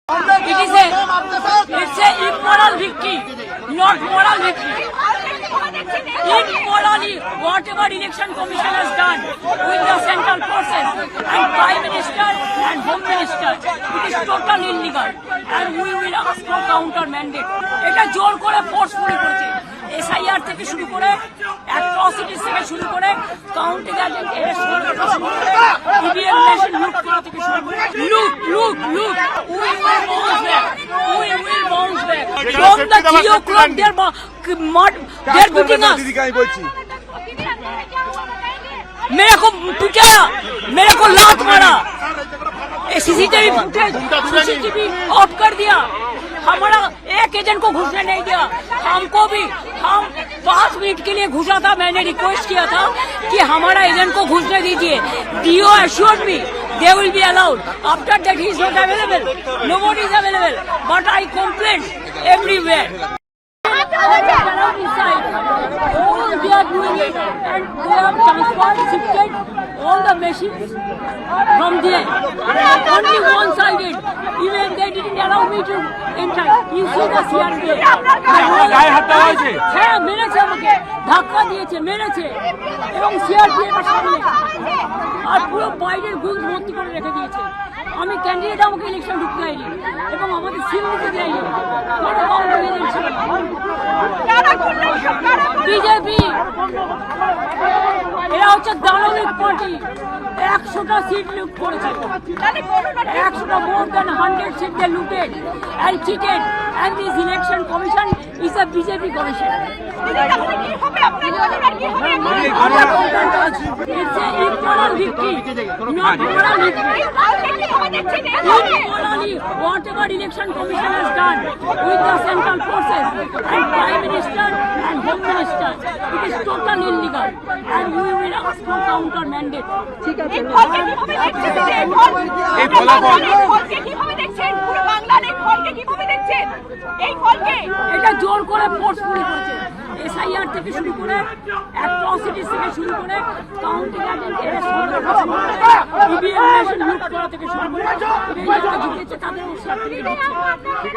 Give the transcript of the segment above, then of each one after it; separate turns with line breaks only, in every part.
It's a immoral victory, not moral victory. Immorally, whatever election commission has done with the central forces and Prime Minister and Home Minister, it is totally illegal and we will ask for counter mandate. এটা জোর করে forcefully করেছে। SIR থেকে শুরু করে atrocities থেকে শুরু করে কাউন্টিং এজেন্ট এরেস্ট করা থেকে শুরু করে ইভিএম মেশিন লুট করা থেকে শুরু করে লুট we will bounce back from the 3 o'clock they're beating us मेरे को पिटाया मेरे को लात मारा सीसीटीवी सीसीटीवी ऑफ कर दिया हमारा एक एजेंट को घुसने नहीं दिया हमको भी हम 5 मिनट के लिए घुसा था मैंने रिक्वेस्ट किया था कि हमारा एजेंट को घुसने दीजिए do assured me they will be allowed after that he is not available nobody is available but I complained everywhere inside all they are doing it and they have transferred shifted all the machines from there only one sided even they didn't allow me to enter you see the CRPF হ্যাঁ মেরেছে আমাকে ধাক্কা দিয়েছে মেরেছে এবং CRPF এর সামনে আর পুরো বাইরের গুণ ভর্তি করে রেখে দিয়েছে আমি ক্যান্ডিডেট আমাকে ইলেকশন ঢুকতে দেয়নি এবং আমাদের সিল দিতে দেয়নি কোনো কাউন্টার এজেন্ট ছিল বিজেপি এরা হচ্ছে দানবিক পার্টি 100টা সিট লুট করেছে 100টা more than 100 seats they looted and cheated and this election commission is a BJP commission it's a immoral victory not moral victory immorally whatever election commission has done with the central forces and Prime Minister and Home Minister it is totally illegal and we will ask for counter mandate
এই ফলকে কিভাবে দেখছেন এই ফলকে কিভাবে দেখছেন পুরো বাংলার এই ফলকে কিভাবে দেখছেন এই ফলকে
এটা জোর করে ফোর্সফুলি করেছে SIR থেকে শুরু করে অ্যাট্রসিটিস থেকে শুরু করে কাউন্টিং এজেন্ট এরেস্ট করা থেকে শুরু করে ইভিএম মেশিন লুট করা থেকে শুরু করে এই যারা জিতেছে তাদের সাথে দিচ্ছে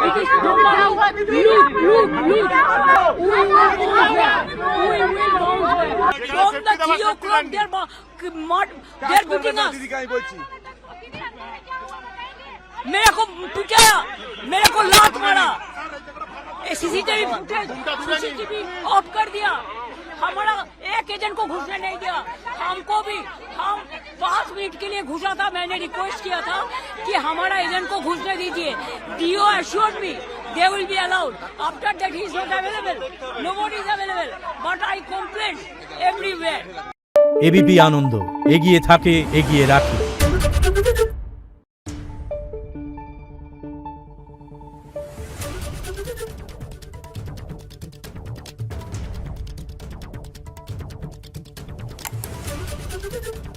it is totally loot we will bounce back from the 3 o'clock they're beating us मेरे को पिटाया मेरे को लात मारा सीसीटीवी ऑफ कर दिया हमारा एक एजेंट को घुसने नहीं दिया हमको भी हम 5 मिनट के लिए घुसा था मैंने रिक्वेस्ट किया था कि हमारा एजेंट को घुसने दीजिए do assured me they will be allowed after that he is not available nobody is available but I complained everywhere
ABP Ananda এগিয়ে থাকে এগিয়ে রাখে।
Thank you.